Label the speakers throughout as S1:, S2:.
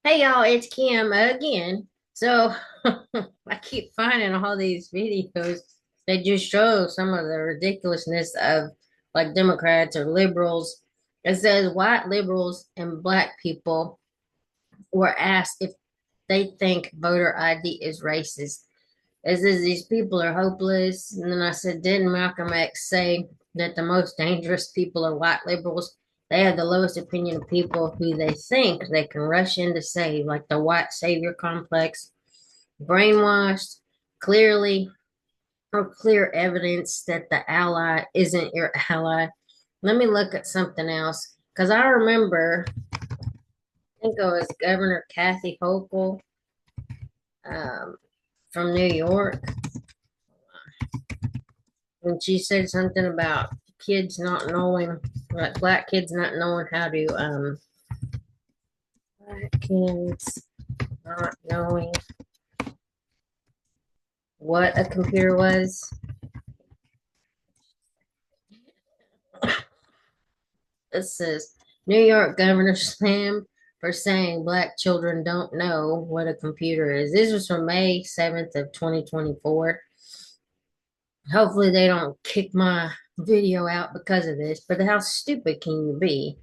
S1: Hey y'all, it's Kim again. So I keep finding all these videos that just show some of the ridiculousness of like Democrats or liberals. It says white liberals and black people were asked if they think voter ID is racist. It says these people are hopeless. And then I said, didn't Malcolm X say that the most dangerous people are white liberals? They have the lowest opinion of people who they think they can rush in to save, like the white savior complex, brainwashed, clearly or clear evidence that the ally isn't your ally. Let me look at something else because I remember, I think it was Governor Kathy Hochul um, from New York when she said something about kids not knowing, like black kids not knowing how to, black kids not knowing what a computer was. This says New York governor slammed for saying black children don't know what a computer is. This was from May 7th of 2024. Hopefully they don't kick my video out because of this, but how stupid can you be?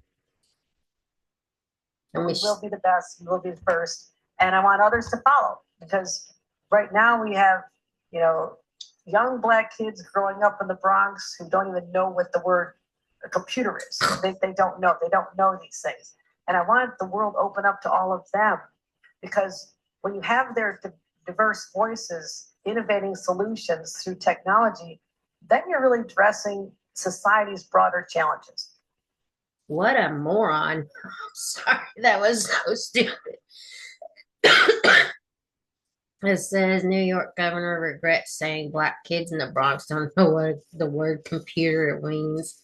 S1: I
S2: We
S1: mean,
S2: will be the best. We will be the first. And I want others to follow because right now we have, you know, young black kids growing up in the Bronx who don't even know what the word a computer is. They don't know. They don't know these things. And I want the world open up to all of them because when you have their diverse voices innovating solutions through technology, then you're really addressing society's broader challenges.
S1: what a moron. I'm sorry, that was so stupid. It says New York governor regrets saying black kids in the Bronx don't know what the word computer means.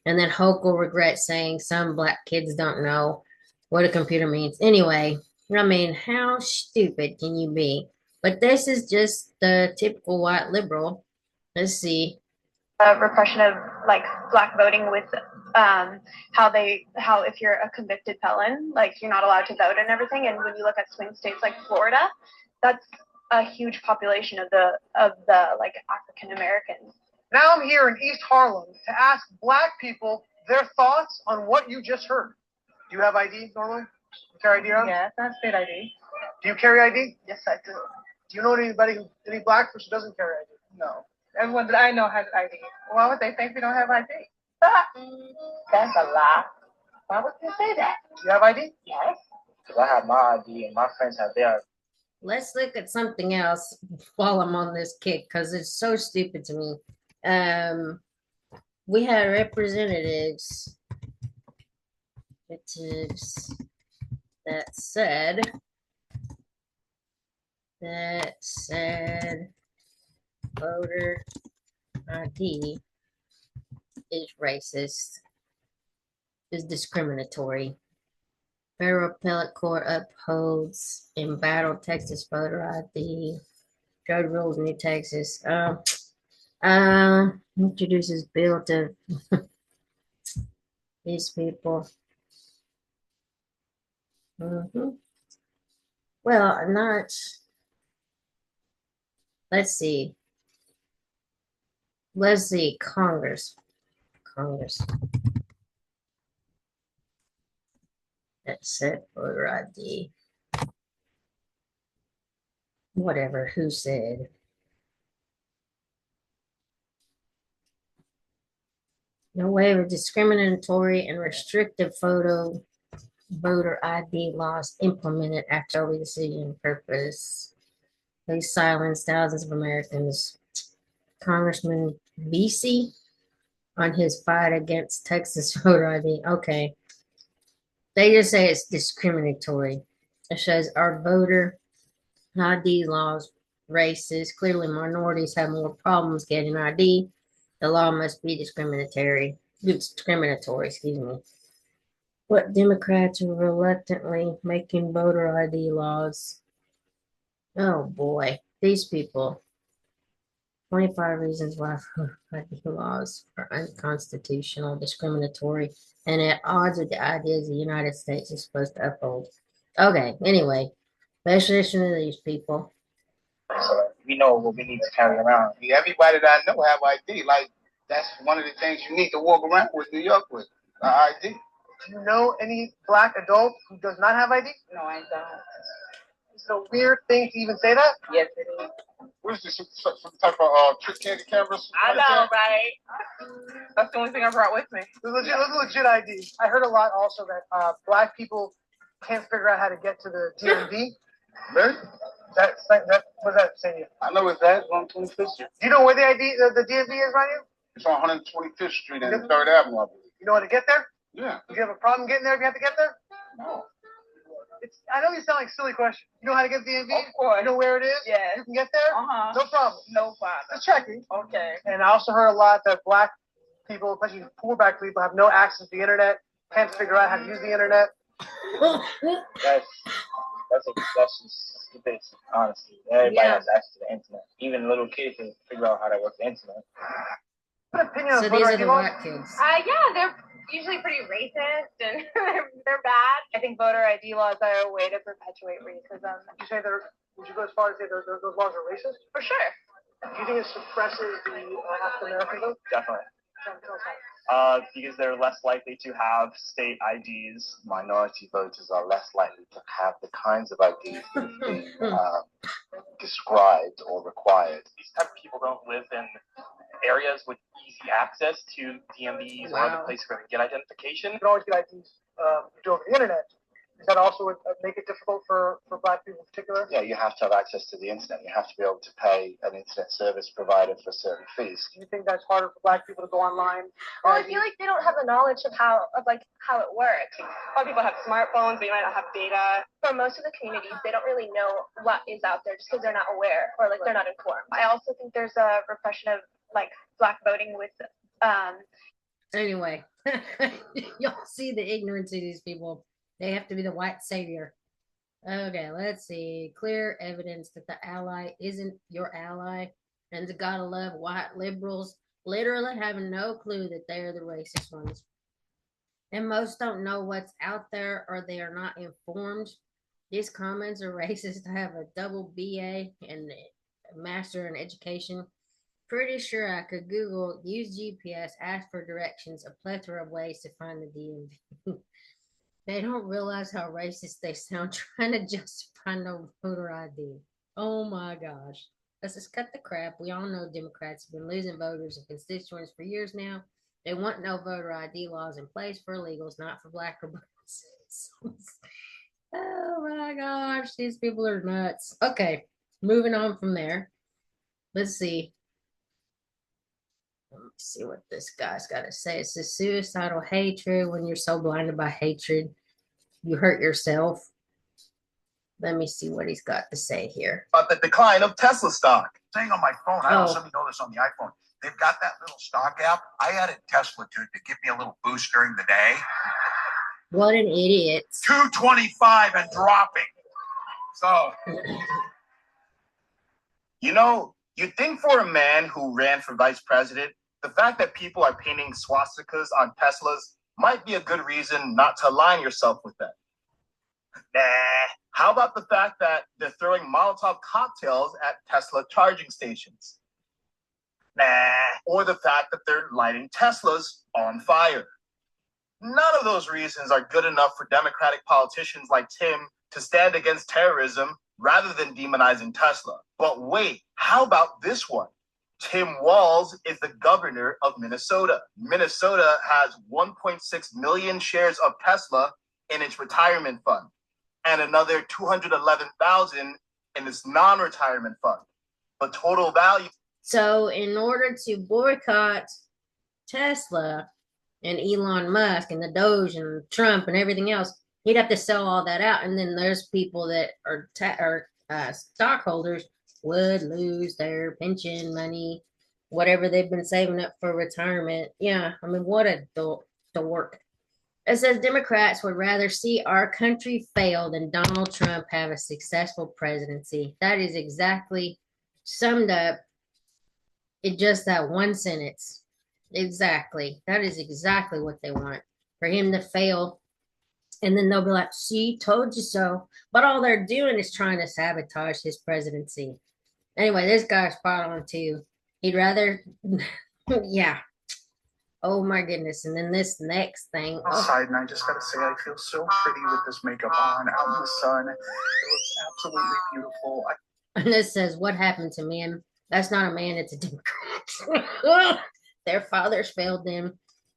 S1: And then Hochul regrets saying some black kids don't know what a computer means. Anyway, I mean, how stupid can you be? But this is just the typical white liberal. Let's see.
S3: Repression of like black voting with how if you're a convicted felon, like you're not allowed to vote and everything. And when you look at swing states like Florida, that's a huge population of the like African Americans.
S4: Now I'm here in East Harlem to ask black people their thoughts on what you just heard. Do you have ID normally? You carry ID around?
S2: Yes, that's state ID.
S4: Do you carry ID?
S2: Yes, I do.
S4: Do you know any black person who doesn't carry ID?
S2: No. Everyone that I know has ID. Why would they think we don't have ID? That's a lie. Why would you say that?
S4: Do you have ID?
S2: Yes.
S5: Because I have my ID and my friends have theirs.
S1: Let's look at something else while I'm on this kick because it's so stupid to me. Um, we had representatives that said voter ID is racist, is discriminatory. Federal appellate court upholds embattled Texas voter ID. Drug rules, New Texas. Introduces bill to these people. Well, not. Let's see. Let's see. Congress. That said voter ID. Whatever. Who said? No waiver discriminatory and restrictive voter ID laws implemented after the decision purpose. They silenced thousands of Americans. Congressman Vesey on his fight against Texas voter ID. Okay. They just say it's discriminatory. It says our voter ID laws racist. Clearly, minorities have more problems getting ID. The law must be discriminatory, excuse me. But Democrats are reluctantly making voter ID laws. Oh boy, these people. 25 reasons why voter ID laws are unconstitutional, discriminatory, and at odds with the ideas the United States is supposed to uphold. Okay, anyway, let's listen to these people.
S5: So we know what we need to carry around. Everybody that I know have ID. Like that's one of the things you need to walk around with New York with ID.
S4: Do you know any black adult who does not have ID?
S6: No, I don't.
S4: Is it a weird thing to even say that?
S6: Yes, it is.
S5: What is this? Some type of trick candy cameras?
S6: I know, right? That's the only thing I brought with me.
S4: Those are legit IDs. I heard a lot also that black people can't figure out how to get to the DMV.
S5: Really?
S4: That what does that say to you?
S5: I know it's that. It's on 25th Street.
S4: Do you know where the DMV is, Ryan?
S5: It's on 125th Street and 3rd Avenue, I believe.
S4: You know how to get there?
S5: Yeah.
S4: Do you have a problem getting there if you have to get there?
S5: No.
S4: I know these sound like silly questions. You know how to get to the DMV?
S6: Of course.
S4: You know where it is?
S6: Yes.
S4: You can get there?
S6: Uh-huh.
S4: No problem.
S6: No problem.
S4: Just checking.
S6: Okay.
S4: And I also heard a lot that black people, especially poor black people, have no access to the internet, can't figure out how to use the internet.
S5: That's just stupid, honestly. Everybody has access to the internet. Even little kids can figure out how to work the internet.
S4: What opinion
S1: So
S4: on
S1: these
S4: voter
S1: are
S4: ID
S1: the
S4: laws?
S1: white kids.
S3: Yeah, they're usually pretty racist and they're bad. I think voter ID laws are a way to perpetuate racism.
S4: Would you go as far as say those laws are racist?
S3: For sure.
S4: Do you think it suppresses the African American vote?
S7: Definitely. Because they're less likely to have state IDs.
S5: Minority voters are less likely to have the kinds of IDs that are being described or required.
S7: These type of people don't live in areas with easy access to DMVs or other places where they get identification.
S4: You can always get IDs over the internet. Does that also make it difficult for black people in particular?
S5: Yeah, you have to have access to the internet. You have to be able to pay an internet service provider for certain fees.
S4: Do you think that's harder for black people to go online?
S3: Well, I feel like they don't have the knowledge of how it works. A lot of people have smartphones, they might not have data. For most of the communities, they don't really know what is out there just because they're not aware or they're not informed. I also think there's a repression of black voting with
S1: Anyway, y'all see the ignorance of these people. They have to be the white savior. Okay, let's see. Clear evidence that the ally isn't your ally, and the gotta love white liberals literally having no clue that they are the racist ones. And most don't know what's out there or they are not informed. These comments are racist. I have a double BA and a master in education. Pretty sure I could Google, use GPS, ask for directions, a plethora of ways to find the DMV. They don't realize how racist they sound trying to justify no voter ID. Oh my gosh. Let's just cut the crap. We all know Democrats have been losing voters and constituents for years now. They want no voter ID laws in place for illegals, not for black or brown citizens. Oh my gosh, these people are nuts. Okay, moving on from there. Let's see. Let me see what this guy's got to say. It's a suicidal hatred. When you're so blinded by hatred, you hurt yourself. Let me see what he's got to say here.
S8: About the decline of Tesla stock.
S9: Saying on my phone, I don't know this on the iPhone. They've got that little stock app. I added Tesla to give me a little boost during the day.
S1: What an idiot.
S9: 225 and dropping. So,
S8: You know, you'd think for a man who ran for vice president, the fact that people are painting swastikas on Teslas might be a good reason not to align yourself with them. Nah. How about the fact that they're throwing Molotov cocktails at Tesla charging stations? Nah. Or the fact that they're lighting Teslas on fire. None of those reasons are good enough for Democratic politicians like Tim to stand against terrorism rather than demonizing Tesla. But wait, how about this one? Tim Walz is the governor of Minnesota. Minnesota has 1.6 million shares of Tesla in its retirement fund and another 211,000 in its non-retirement fund. The total value.
S1: So in order to boycott Tesla and Elon Musk and the Doge and Trump and everything else, he'd have to sell all that out. And then there's people that are stockholders would lose their pension money, whatever they've been saving up for retirement. Yeah, I mean, what a dork. It says Democrats would rather see our country fail than Donald Trump have a successful presidency. That is exactly summed up in just that one sentence. Exactly. That is exactly what they want. For him to fail And then they'll be like, see, told you so. But all they're doing is trying to sabotage his presidency. Anyway, this guy's spot on too. He'd rather, yeah. Oh my goodness. And then this next thing.
S9: Outside, and I just gotta say, I feel so pretty with this makeup on, out in the sun. It looks absolutely beautiful.
S1: And this says, what happened to men? That's not a man, it's a Democrat. Their fathers failed them. It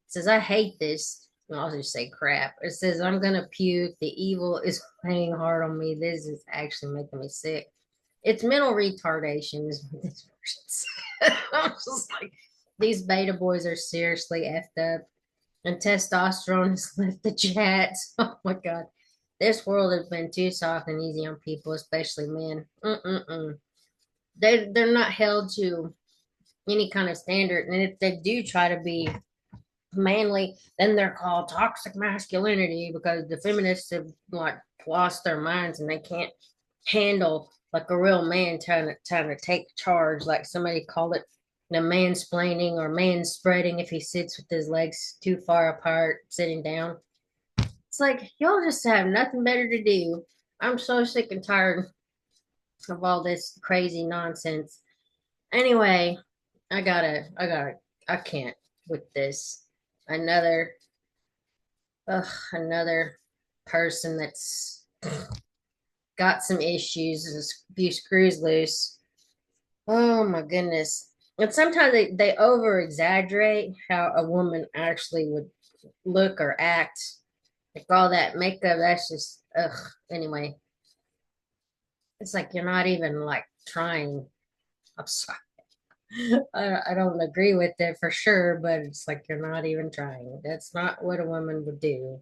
S1: says, I hate this. I'll just say crap. It says, I'm gonna puke. The evil is playing hard on me. This is actually making me sick. It's mental retardation, is what this person said. I'm just like, these beta boys are seriously effed up. And testosterone has left the chats. Oh my God. This world has been too soft and easy on people, especially men. Mm-mm-mm. They're not held to any kind of standard. And if they do try to be manly, then they're called toxic masculinity because the feminists have like lost their minds and they can't handle like a real man trying to take charge, like somebody called it the mansplaining or man spreading if he sits with his legs too far apart, sitting down. It's like y'all just have nothing better to do. I'm so sick and tired of all this crazy nonsense. Anyway, I can't with this. Another, another person that's got some issues, a few screws loose. Oh my goodness. And sometimes they over exaggerate how a woman actually would look or act. Like all that makeup, that's just, ugh. Anyway, it's like you're not even like trying. I'm sorry. I don't agree with it for sure, but it's like you're not even trying. That's not what a woman would do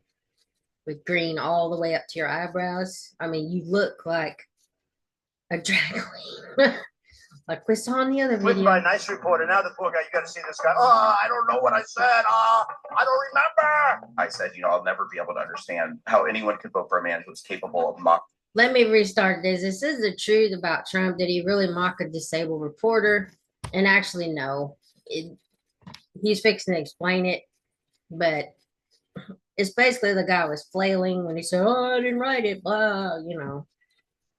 S1: with green all the way up to your eyebrows. I mean, you look like a drag queen. Like we saw in the other
S9: Written by a
S1: video.
S9: nice reporter. Now the poor guy, you gotta see this guy. Oh, I don't know what I said. Oh, I don't remember. I said, I'll never be able to understand how anyone could vote for a man who's capable of mock.
S1: Let me restart this. This is the truth about Trump. Did he really mock a disabled reporter? And actually, no. He's fixing to explain it, but it's basically the guy was flailing when he said, "Oh, I didn't write it." Blah.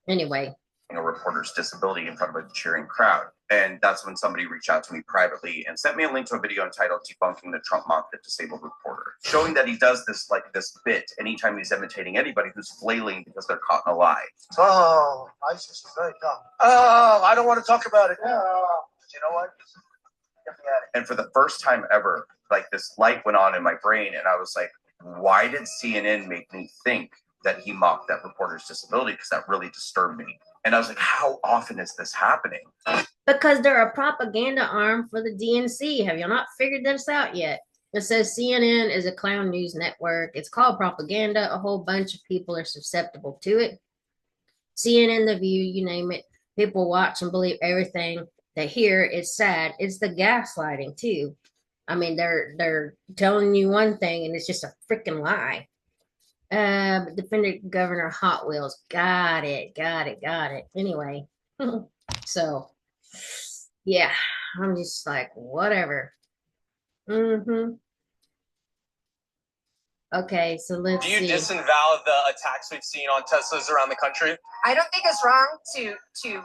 S1: Anyway,
S8: A reporter's disability in front of a cheering crowd. And that's when somebody reached out to me privately and sent me a link to a video entitled Debunking the Trump Mock the Disabled Reporter, showing that he does this this bit anytime he's imitating anybody who's flailing because they're caught in a lie.
S9: Oh, ISIS is very dumb. Oh, I don't want to talk about it. Oh, you know what? And for the first time ever, like this light went on in my brain, and I was like, why did CNN make me think that he mocked that reporter's disability? Because that really disturbed me. And I was like, how often is this happening?
S1: because they're a propaganda arm for the DNC. Have you not figured this out yet? It says CNN is a clown news network. It's called propaganda. A whole bunch of people are susceptible to it. CNN, The View, you name it. People watch and believe everything they hear. It's sad. It's the gaslighting too. I mean, they're telling you one thing and it's just a freaking lie. Defendant Governor Hot Wheels. Got it. Anyway, so yeah, I'm just like, whatever. Mm-hmm. Okay, so let's
S10: Do you
S1: see.
S10: disavow the attacks we've seen on Teslas around the country?
S11: I don't think it's wrong to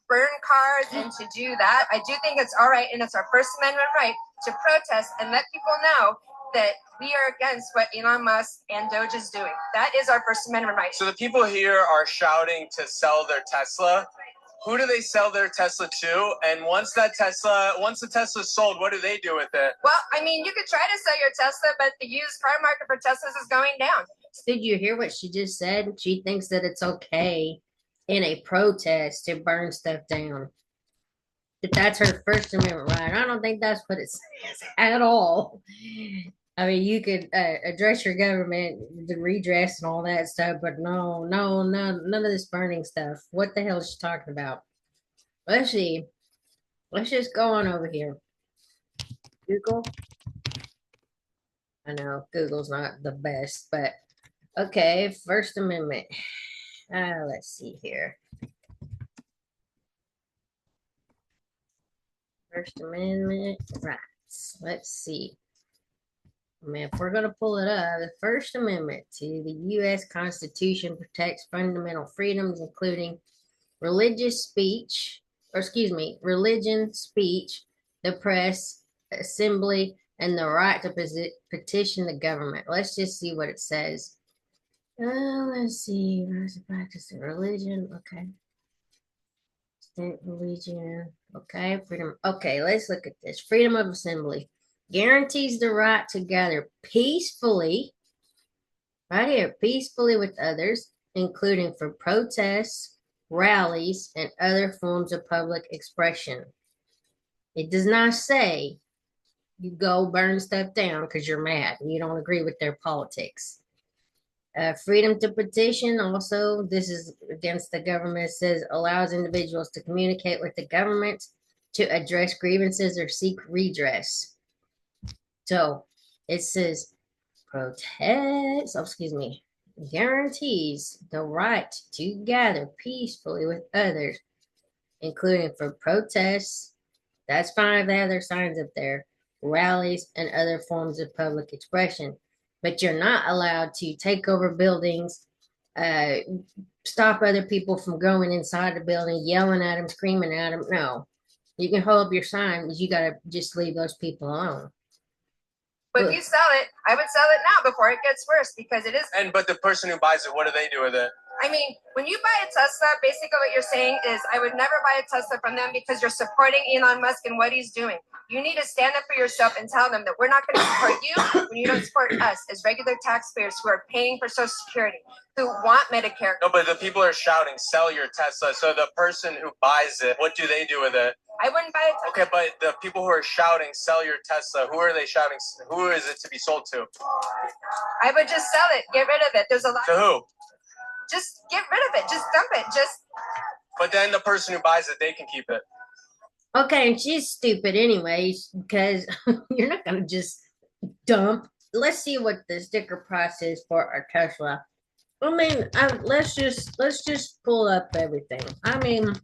S11: burn cars and to do that. I do think it's all right, and it's our First Amendment right to protest and let people know that we are against what Elon Musk and Doge is doing. That is our First Amendment right.
S10: So the people here are shouting to sell their Tesla. Who do they sell their Tesla to? And once the Tesla's sold, what do they do with it?
S11: Well, I mean, you could try to sell your Tesla, but the used car market for Teslas is going down.
S1: Did you hear what she just said? She thinks that it's okay in a protest to burn stuff down. That that's her First Amendment right. I don't think that's what it says at all. I mean, you could address your government, the redress and all that stuff, but no, none of this burning stuff. What the hell is she talking about? Let's see. Let's just go on over here. Google. I know Google's not the best, but okay. First Amendment. Let's see here. First Amendment rights. Let's see. I mean, if we're going to pull it up, the First Amendment to the U.S. Constitution protects fundamental freedoms, including religious speech, or excuse me, religion, speech, the press, assembly, and the right to petition the government. Let's just see what it says. Let's see. Where's the practice of religion? Okay. State religion. Okay. Freedom. Okay, let's look at this. Freedom of assembly guarantees the right to gather peacefully, right here, peacefully with others, including for protests, rallies, and other forms of public expression. It does not say you go burn stuff down because you're mad and you don't agree with their politics. Freedom to petition, also, this is against the government. It says allows individuals to communicate with the government to address grievances or seek redress. So it says protects, guarantees the right to gather peacefully with others, including for protests. That's fine if they have their signs up there, rallies, and other forms of public expression. But you're not allowed to take over buildings, stop other people from going inside the building, yelling at them, screaming at them. No, you can hold up your sign, but you got to just leave those people alone.
S11: But if you sell it, I would sell it now before it gets worse because it is.
S10: But the person who buys it, what do they do with it?
S11: I mean, when you buy a Tesla, basically what you're saying is I would never buy a Tesla from them because you're supporting Elon Musk and what he's doing. You need to stand up for yourself and tell them that we're not going to support you when you don't support us as regular taxpayers who are paying for Social Security, who want Medicare.
S10: No, but the people are shouting, sell your Tesla. So the person who buys it, what do they do with it?
S11: I wouldn't buy a Tesla.
S10: Okay, but the people who are shouting, sell your Tesla, who are they shouting? Who is it to be sold to?
S11: I would just sell it. Get rid of it. There's a lot.
S10: To who?
S11: Just get rid of it. Just dump it.
S10: But then the person who buys it, they can keep it.
S1: Okay, and she's stupid anyways, because you're not going to just dump. Let's see what the sticker price is for our Tesla. I mean, let's just pull up everything. I mean,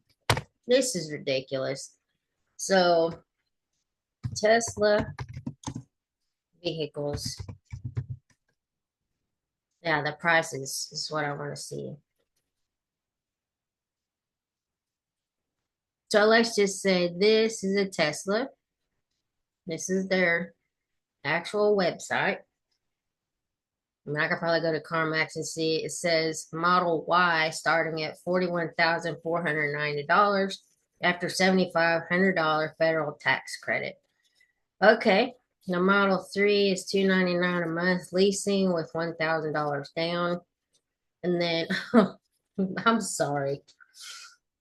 S1: this is ridiculous. So, Tesla vehicles. Yeah, the prices is what I want to see. So let's just say this is a Tesla. This is their actual website. I mean, I could probably go to CarMax and see. It says Model Y starting at $41,490 after $7,500 federal tax credit. Okay, the Model 3 is $299 a month leasing with $1,000 down. And then, I'm sorry.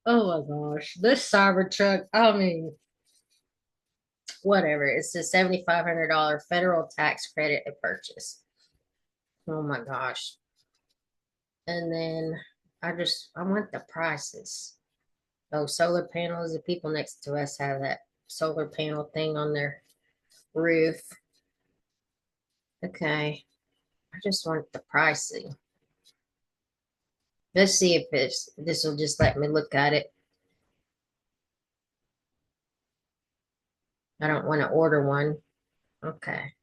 S1: Oh my gosh, this Cybertruck, I mean, whatever. It's a $7,500 federal tax credit to purchase. Oh my gosh. And then I want the prices. Oh, solar panels. The people next to us have that solar panel thing on their roof. Okay. I just want the pricing. Let's see if this will just let me look at it. I don't want to order one. Okay.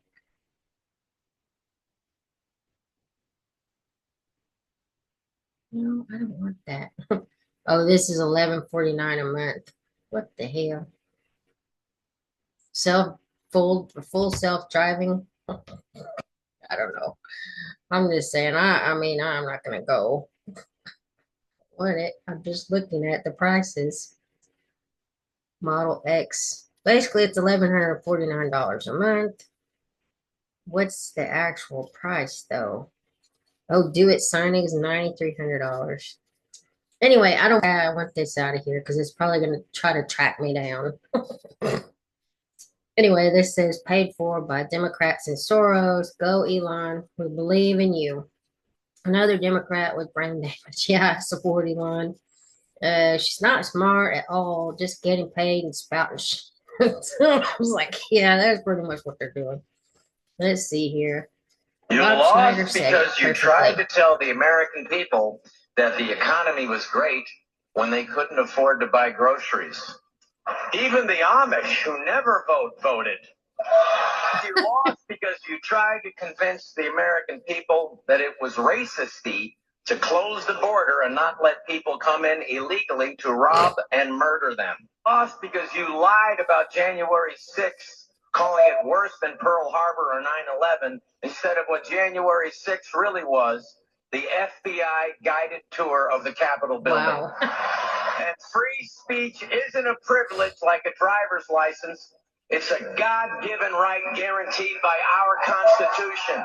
S1: No, I don't want that. Oh, this is $11.49 a month. What the hell? Full self-driving. I don't know. I'm just saying. I mean, I'm not gonna go. Want it? I'm just looking at the prices. Model X. Basically, it's $1,149 a month. What's the actual price though? Oh, do it signing is $9,300. Anyway, I want this out of here because it's probably going to try to track me down. Anyway, this says paid for by Democrats and Soros. Go, Elon. We believe in you. Another Democrat with brain damage. Yeah, I support Elon. She's not smart at all, just getting paid and spouting shit. I was like, yeah, that's pretty much what they're doing. Let's see here.
S12: You lost because you tried to tell the American people that the economy was great when they couldn't afford to buy groceries. Even the Amish, who never voted. you lost because you tried to convince the American people that it was racisty to close the border and not let people come in illegally to rob and murder them. Lost because you lied about January 6th, calling it worse than Pearl Harbor or 9/11, instead of what January 6th really was, the FBI guided tour of the Capitol building.
S1: Wow.
S12: And free speech isn't a privilege like a driver's license. It's a God-given right guaranteed by our Constitution.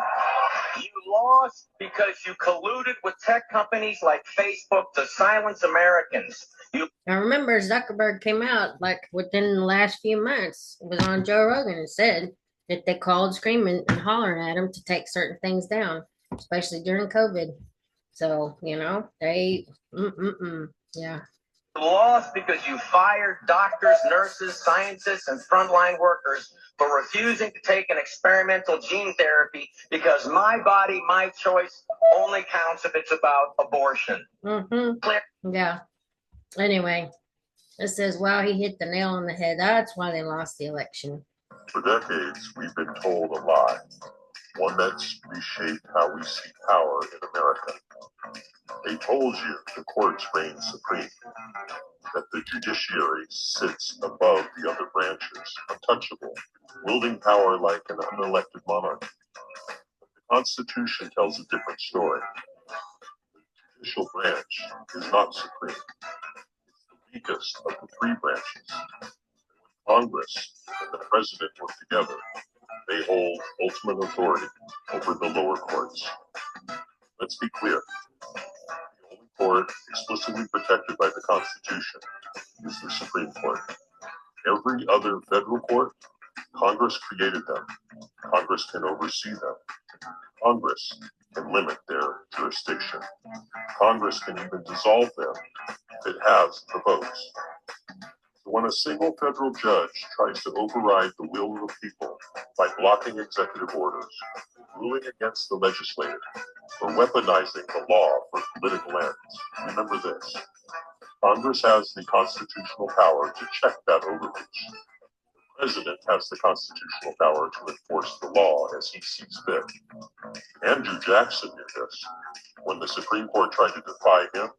S12: You lost because you colluded with tech companies like Facebook to silence Americans.
S1: I remember Zuckerberg came out like within the last few months. It was on Joe Rogan and said that they called screaming and hollering at him to take certain things down, especially during COVID. So, yeah.
S12: Lost because you fired doctors, nurses, scientists, and frontline workers for refusing to take an experimental gene therapy because my body, my choice only counts if it's about abortion.
S1: Clear? Yeah. Anyway, it says, wow, he hit the nail on the head. That's why they lost the election.
S13: For decades, we've been told a lie, one that's reshaped how we see power in America. They told you the courts reign supreme, that the judiciary sits above the other branches, untouchable, wielding power like an unelected monarch. But the Constitution tells a different story. The judicial branch is not supreme. It's the weakest of the three branches. And when Congress and the President work together, they hold ultimate authority over the lower courts. Let's be clear. The only court explicitly protected by the Constitution is the Supreme Court. Every other federal court, Congress created them. Congress can oversee them. Congress can limit their jurisdiction. Congress can even dissolve them if it has the votes. So when a single federal judge tries to override the will of the people by blocking executive orders, ruling against the legislature, or weaponizing the law for political ends, remember this. Congress has the constitutional power to check that overreach. The President has the constitutional power to enforce the law as he sees fit. Andrew Jackson knew this. When the Supreme Court tried to defy him,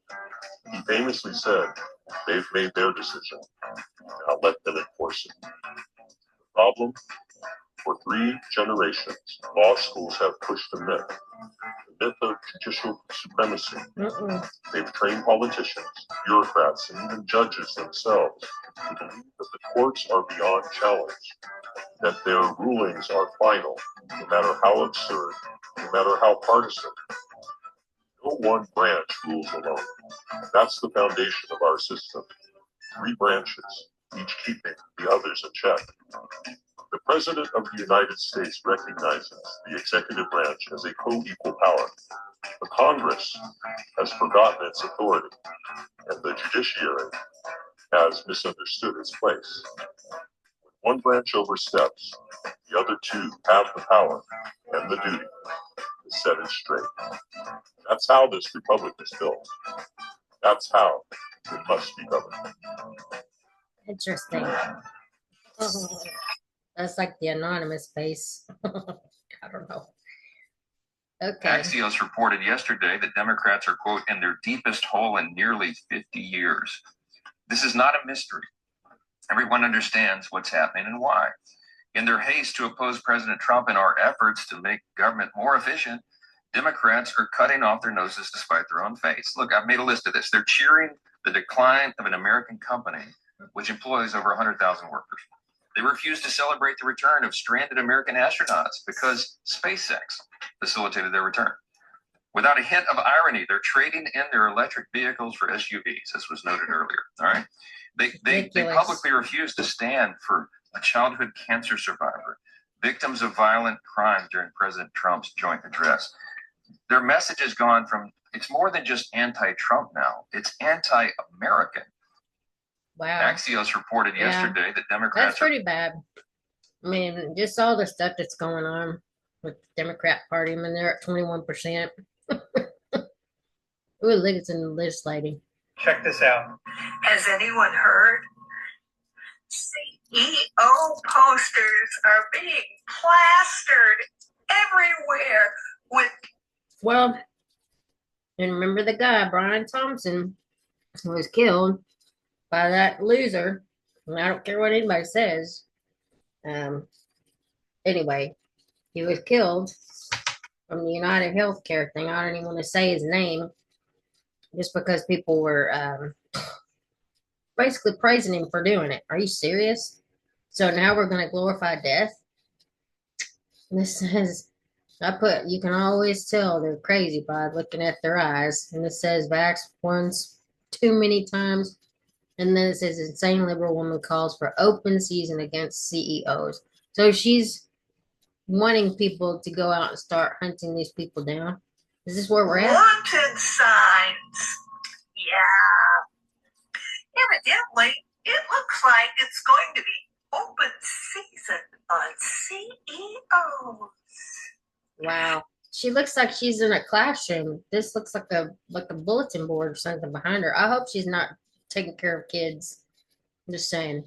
S13: he famously said, "They've made their decision. Now let them enforce it." The problem? For 3 generations, law schools have pushed a myth. The myth of judicial supremacy. They've trained politicians, bureaucrats, and even judges themselves to believe that the courts are beyond challenge, that their rulings are final, no matter how absurd, no matter how partisan. No one branch rules alone. That's the foundation of our system. 3 branches, each keeping the others in check. The President of the United States recognizes the executive branch as a co-equal power. The Congress has forgotten its authority, and the judiciary has misunderstood its place. When one branch oversteps, the other 2 have the power and the duty to set it straight. That's how this republic is built. That's how it must be governed.
S1: Interesting. That's like the anonymous face. I don't know. Okay.
S14: Axios reported yesterday that Democrats are, quote, in their deepest hole in nearly 50 years. This is not a mystery. Everyone understands what's happening and why. In their haste to oppose President Trump and our efforts to make government more efficient, Democrats are cutting off their noses to spite their own face. Look, I've made a list of this. They're cheering the decline of an American company which employs over 100,000 workers. They refuse to celebrate the return of stranded American astronauts because SpaceX facilitated their return. Without a hint of irony, they're trading in their electric vehicles for SUVs, as was noted earlier. All right, they publicly refuse to stand for a childhood cancer survivor, victims of violent crime during President Trump's joint address. Their message has gone from, it's more than just anti-Trump now, it's anti-American.
S1: Wow.
S14: Axios reported yesterday that Democrats
S1: That's pretty bad. I mean, just all the stuff that's going on with the Democrat Party. I mean, they're at 21%. Ooh, look, it's in the legislating.
S4: Check this out.
S15: Has anyone heard? Satan EO posters are being plastered everywhere with.
S1: Well, and remember the guy, Brian Thompson, who was killed by that loser. And I don't care what anybody says. Um, anyway, he was killed from the United Healthcare thing. I don't even want to say his name just because people were basically praising him for doing it. Are you serious? So now we're going to glorify death? This says, I put, you can always tell they're crazy by looking at their eyes. And it says, vax once too many times. And then it says, insane liberal woman calls for open season against CEOs. So she's wanting people to go out and start hunting these people down. Is this where we're at?
S15: Wanted signs. Yeah. Evidently, it looks like it's going to be open season on CEOs.
S1: Wow. She looks like she's in a classroom. This looks like a bulletin board or something behind her. I hope she's not taking care of kids. I'm just saying.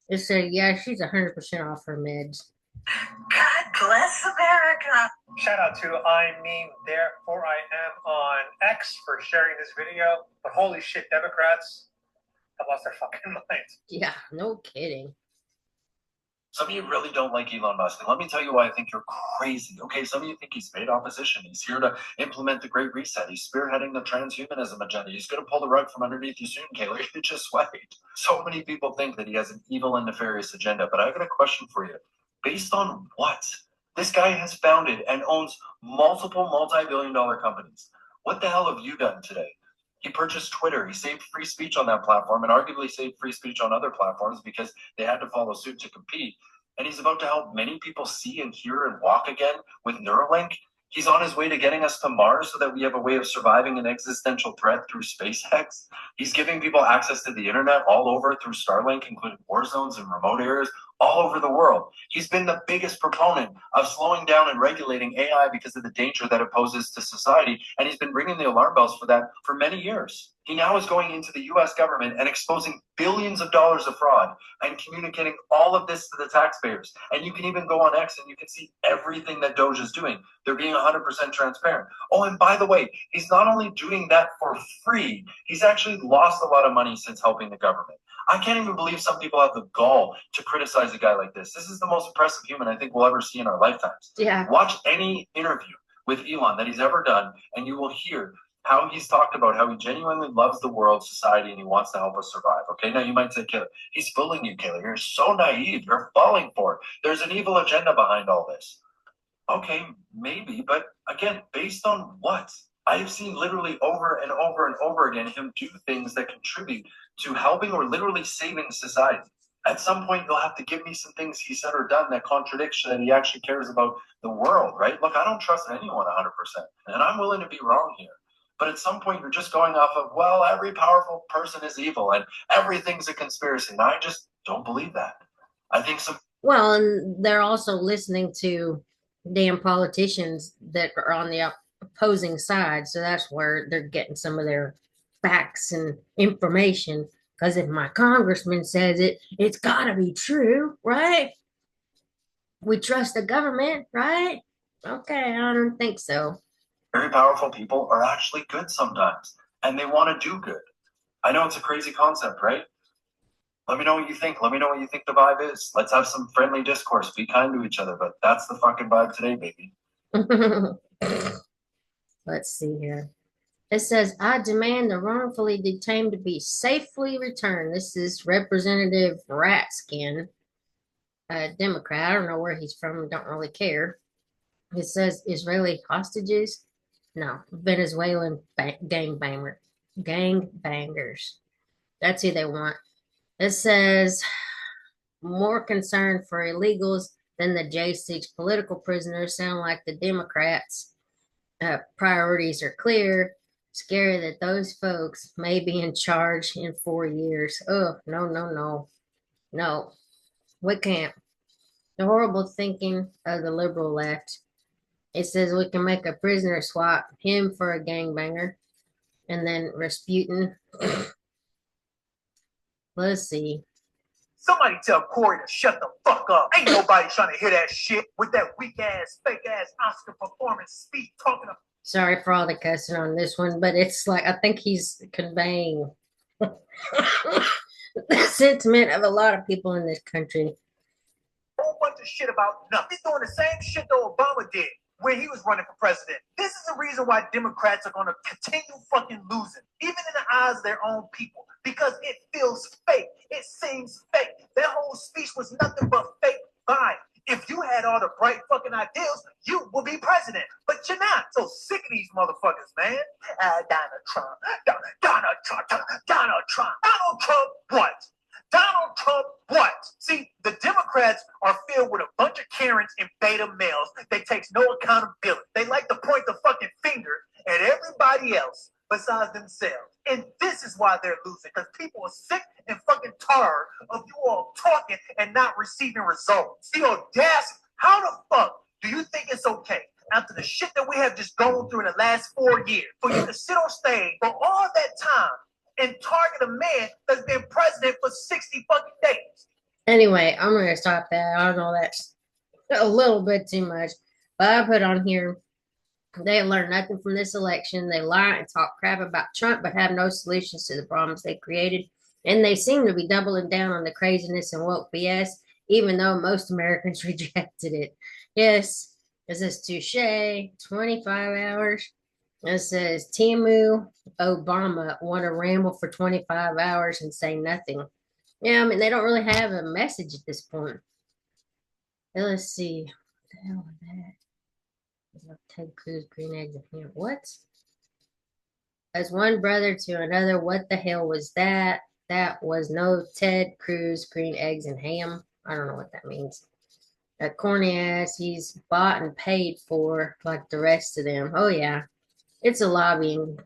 S1: It said, yeah, she's 100% off her meds.
S15: God bless America.
S4: Shout out to I Mean Therefore I Am on X for sharing this video. But holy shit, Democrats have lost their fucking minds.
S1: Yeah, no kidding.
S9: Some of you really don't like Elon Musk. And let me tell you why I think you're crazy. Okay, some of you think he's made opposition. He's here to implement the Great Reset. He's spearheading the transhumanism agenda. He's going to pull the rug from underneath you soon, Kayla. You just wait. So many people think that he has an evil and nefarious agenda. But I got a question for you. Based on what? This guy has founded and owns multiple multi-billion-dollar companies. What the hell have you done today? He purchased Twitter. He saved free speech on that platform and arguably saved free speech on other platforms because they had to follow suit to compete. And he's about to help many people see and hear and walk again with Neuralink. He's on his way to getting us to Mars so that we have a way of surviving an existential threat through SpaceX. He's giving people access to the internet all over through Starlink, including war zones and remote areas all over the world. He's been the biggest proponent of slowing down and regulating AI because of the danger that it poses to society. And he's been ringing the alarm bells for that for many years. He now is going into the US government and exposing billions of dollars of fraud and communicating all of this to the taxpayers. And you can even go on X and you can see everything that Doge is doing. They're being 100% transparent. Oh, and by the way, he's not only doing that for free, he's actually lost a lot of money since helping the government. I can't even believe some people have the gall to criticize a guy like this. This is the most impressive human I think we'll ever see in our lifetimes.
S1: Yeah.
S9: Watch any interview with Elon that he's ever done, and you will hear how he's talked about how he genuinely loves the world, society, and he wants to help us survive. Okay, now you might say, Kayla, he's fooling you, Kayla. You're so naive. You're falling for it. There's an evil agenda behind all this. Okay, maybe, but again, based on what? I have seen literally over and over and over again him do things that contribute to helping or literally saving society. At some point, you'll have to give me some things he said or done that contradicts that he actually cares about the world, right? Look, I don't trust anyone 100%, and I'm willing to be wrong here. But at some point, you're just going off of, well, every powerful person is evil and everything's a conspiracy. And I just don't believe that. I think some.
S1: Well, and they're also listening to damn politicians that are on the opposing side. So that's where they're getting some of their facts and information. Because if my congressman says it, it's got to be true, right? We trust the government, right? Okay, I don't think so.
S9: Very powerful people are actually good sometimes, and they want to do good. I know it's a crazy concept, right? Let me know what you think. Let me know what you think the vibe is. Let's have some friendly discourse. Be kind to each other, but that's the fucking vibe today, baby.
S1: Let's see here. It says, I demand the wrongfully detained to be safely returned. This is Representative Ratskin, a Democrat. I don't know where he's from. Don't really care. It says Israeli hostages. No, Venezuelan gangbangers. That's who they want. It says more concern for illegals than the J6 political prisoners. Sound like the Democrats' priorities are clear. Scary that those folks may be in charge in 4 years. Oh, no, no, no. No, we can't. The horrible thinking of the liberal left. It says we can make a prisoner swap him for a gangbanger. And then Rasputin. Let's see.
S8: Somebody tell Corey to shut the fuck up. Ain't nobody trying to hear that shit with that weak ass, fake ass Oscar performance speech talking about.
S1: Sorry for all the cussing on this one, but it's like I think he's conveying the sentiment of a lot of people in this country.
S8: A whole bunch of shit about nothing. He's doing the same shit that Obama did when he was running for president. This is the reason why Democrats are going to continue fucking losing, even in the eyes of their own people, because it feels fake. It seems fake. That whole speech was nothing but fake vibe. If you had all the bright fucking ideals, you will be president. But you're not. So sick of these motherfuckers, man. Donald Trump. Donald Trump. Donald Trump. Donald Trump what? Donald Trump what? See, the Democrats are filled with a bunch of Karens and beta males that takes no accountability. They like to point the fucking finger at everybody else besides themselves. And this is why they're losing, because people are sick and fucking tired of you all talking and not receiving results. The audacity. How the fuck do you think it's okay, after the shit that we have just gone through in the last 4 years, for you to sit on stage for all that time and target a man that's been president for 60 fucking days?
S1: Anyway, I'm going to stop that. I know that's a little bit too much, but I put on here, they learned nothing from this election. They lie and talk crap about Trump, but have no solutions to the problems they created. And they seem to be doubling down on the craziness and woke BS, even though most Americans rejected it. Yes, this is Touche, 25 hours. It says Timu Obama want to ramble for 25 hours and say nothing. Yeah, I mean, they don't really have a message at this point. Let's see. What the hell is that? Ted Cruz, green eggs and ham. What? As one brother to another, what the hell was that? That was no Ted Cruz, green eggs and ham. I don't know what that means. That corny ass, he's bought and paid for like the rest of them. Oh, yeah. It's a lobbying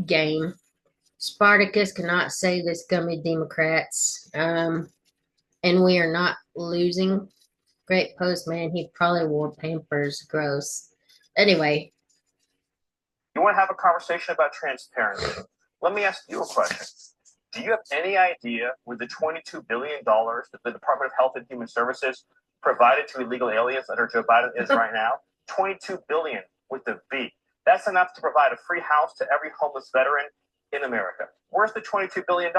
S1: game. Spartacus cannot save this gummy Democrats. And we are not losing. Great postman. He probably wore Pampers. Gross. Anyway.
S7: You want to have a conversation about transparency? Let me ask you a question. Do you have any idea where the $22 billion that the Department of Health and Human Services provided to illegal aliens under Joe Biden is right now? $22 billion with the B. That's enough to provide a free house to every homeless veteran in America. Where's the $22 billion?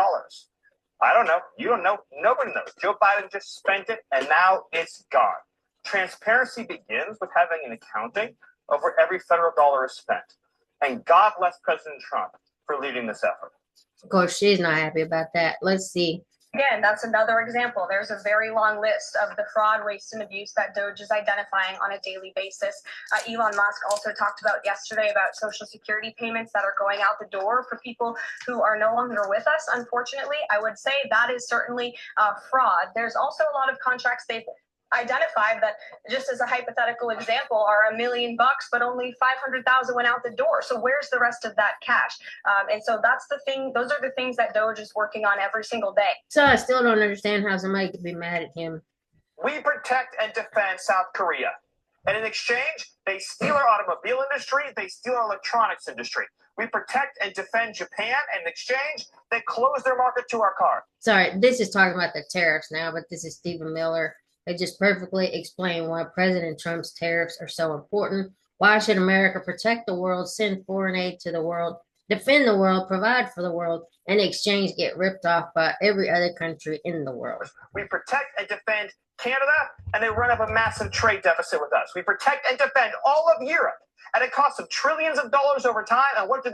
S7: I don't know. You don't know. Nobody knows. Joe Biden just spent it, and now it's gone. Transparency begins with having an accounting of where every federal dollar is spent. And God bless President Trump for leading this effort.
S1: Of course, she's not happy about that. Let's see.
S3: Again, that's another example. There's a very long list of the fraud, waste, and abuse that Doge is identifying on a daily basis. Elon Musk also talked about yesterday about Social Security payments that are going out the door for people who are no longer with us. Unfortunately, I would say that is certainly fraud. There's also a lot of contracts they've identified that, just as a hypothetical example, are $1 million, but only 500,000 went out the door. So where's the rest of that cash? And so that's the thing. Those are the things that Doge is working on every single day.
S1: So I still don't understand how somebody could be mad at him.
S7: We protect and defend South Korea. And in exchange, they steal our automobile industry. They steal our electronics industry. We protect and defend Japan. And in exchange, they close their market to our car.
S1: Sorry, this is talking about the tariffs now, but this is Stephen Miller. They just perfectly explain why President Trump's tariffs are so important. Why should America protect the world, send foreign aid to the world, defend the world, provide for the world, and in exchange get ripped off by every other country in the world?
S7: We protect and defend Canada, and they run up a massive trade deficit with us. We protect and defend all of Europe at a cost of trillions of dollars over time. And what do?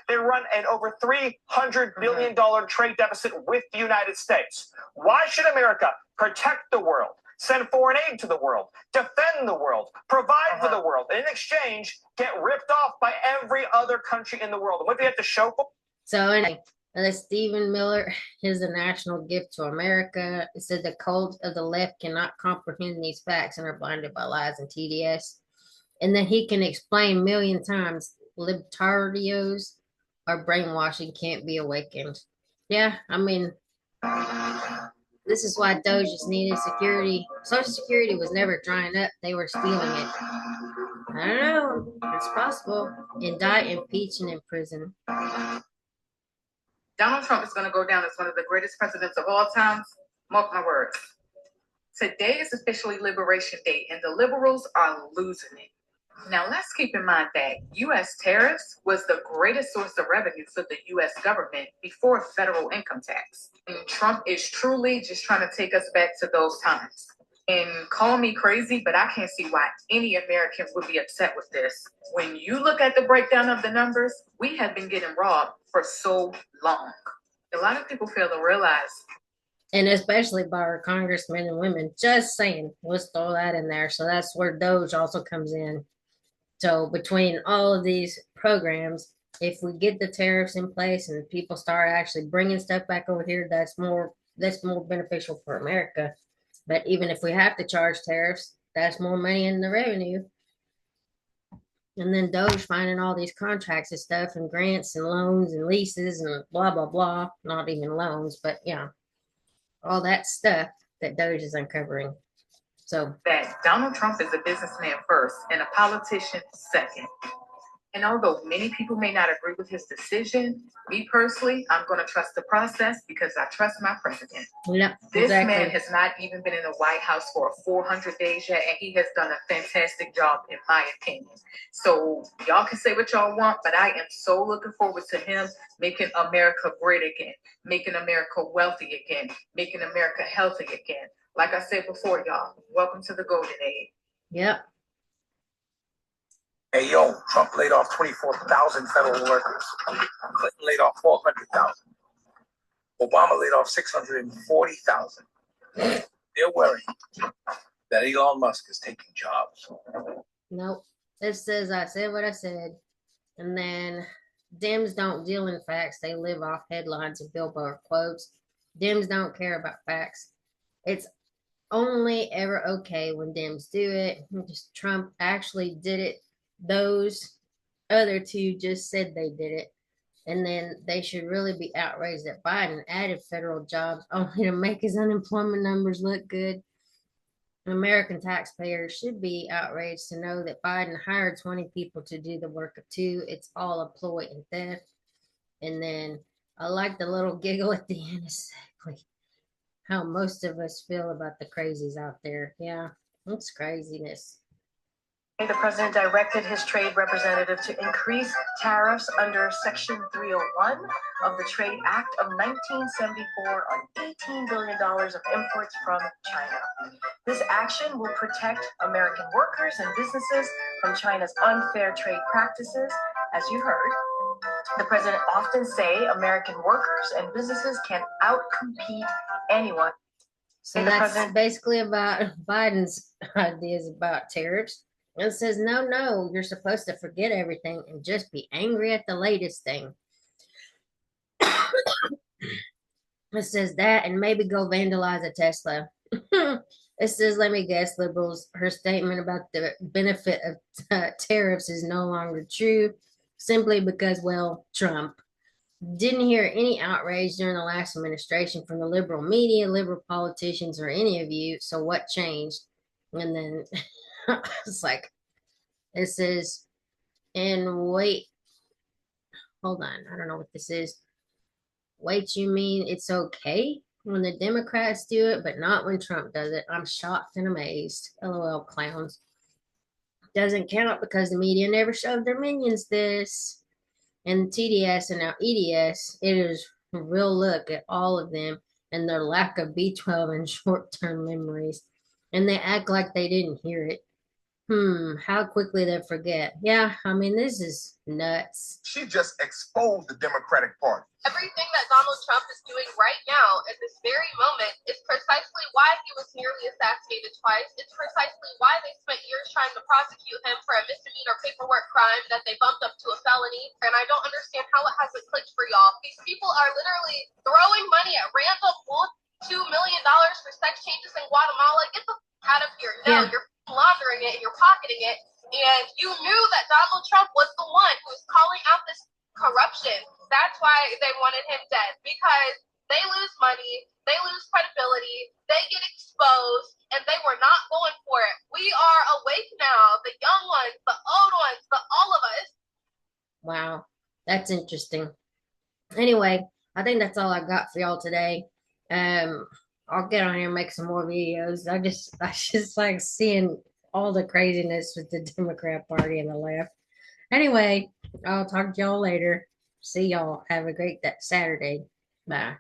S7: They run an over $300 billion trade deficit with the United States. Why should America protect the world, send foreign aid to the world, defend the world, provide for the world, and in exchange, get ripped off by every other country in the world? And what do they have to show for?
S1: So anyway, Stephen Miller is a national gift to America. It said the cult of the left cannot comprehend these facts and are blinded by lies and TDS. And then he can explain a million times libertarios or brainwashing can't be awakened. Yeah, I mean, this is why Doge is needed. Security, Social Security was never drying up. They were stealing it. I don't know. It's possible. Indict, impeach, and imprison.
S6: Donald Trump is going to go down as one of the greatest presidents of all times. Mark my words. Today is officially Liberation Day, and the liberals are losing it. Now, let's keep in mind that U.S. tariffs was the greatest source of revenue for the U.S. government before federal income tax. And Trump is truly just trying to take us back to those times. And call me crazy, but I can't see why any American would be upset with this. When you look at the breakdown of the numbers, we have been getting robbed for so long. A lot of people fail to realize.
S1: And especially by our congressmen and women. Just saying, let's throw that in there. So that's where Doge also comes in. So between all of these programs, if we get the tariffs in place and people start actually bringing stuff back over here, that's more beneficial for America. But even if we have to charge tariffs, that's more money in the revenue. And then Doge finding all these contracts and stuff and grants and loans and leases and blah blah blah. Not even loans, but yeah, all that stuff that Doge is uncovering. So
S6: that Donald Trump is a businessman first and a politician second. And although many people may not agree with his decision, me personally, I'm going to trust the process because I trust my president.
S1: Yep,
S6: this
S1: exactly.
S6: man has not even been in the White House for 400 days yet, and he has done a fantastic job, in my opinion. So y'all can say what y'all want, but I am so looking forward to him making America great again, making America wealthy again, making America healthy again. Like I said before, y'all, welcome to the golden age.
S1: Yep.
S16: Hey, yo, Trump laid off 24,000 federal workers. Clinton laid off 400,000. Obama laid off 640,000. They're worried that Elon Musk is taking jobs.
S1: Nope. It says I said what I said. And then Dems don't deal in facts. They live off headlines and billboard quotes. Dems don't care about facts. It's only ever okay when Dems do it. Just Trump actually did it. Those other two just said they did it. And then they should really be outraged that Biden added federal jobs only to make his unemployment numbers look good. American taxpayers should be outraged to know that Biden hired 20 people to do the work of two. It's all a ploy and theft. And then I like the little giggle at the end, exactly how most of us feel about the crazies out there. Yeah, it's craziness.
S2: The president directed his trade representative to increase tariffs under Section 301 of the Trade Act of 1974 on $18 billion of imports from China. This action will protect American workers and businesses from China's unfair trade practices. As you heard, the president often say American workers and businesses can outcompete anyone.
S1: So that's basically about Biden's ideas about tariffs. It says, no, you're supposed to forget everything and just be angry at the latest thing. It says that and maybe go vandalize a Tesla. It says, let me guess, liberals, her statement about the benefit of tariffs is no longer true simply because, well, Trump. Didn't hear any outrage during the last administration from the liberal media, liberal politicians, or any of you. So what changed? And then it's like, it says, and wait, hold on, I don't know what this is. Wait, you mean it's okay when the Democrats do it, but not when Trump does it? I'm shocked and amazed. LOL, clowns. Doesn't count because the media never showed their minions this. And TDS and now EDS, it is a real look at all of them and their lack of B12 and short-term memories. And they act like they didn't hear it. How quickly they forget. Yeah, I mean, this is nuts.
S8: She just exposed the Democratic Party.
S3: Everything that Donald Trump is doing right now at this very moment is precisely why he was nearly assassinated twice. It's precisely why they spent years trying to prosecute him for a misdemeanor paperwork crime that they bumped up to a felony. And I don't understand how it hasn't clicked for y'all. These people are literally throwing money at random $2 million for sex changes in Guatemala. Get the out of here. No, you're laundering it and you're pocketing it. And you knew that Donald Trump was the one who was calling out this corruption. That's why they wanted him dead, because they lose money, they lose credibility, they get exposed, and they were not going for it. We are awake now, the young ones, the old ones, all of us.
S1: Wow, that's interesting. Anyway, I think that's all I got for y'all today. I'll get on here and make some more videos. I just like seeing all the craziness with the Democrat Party and the left. Anyway, I'll talk to y'all later. See y'all. Have a great Saturday. Bye.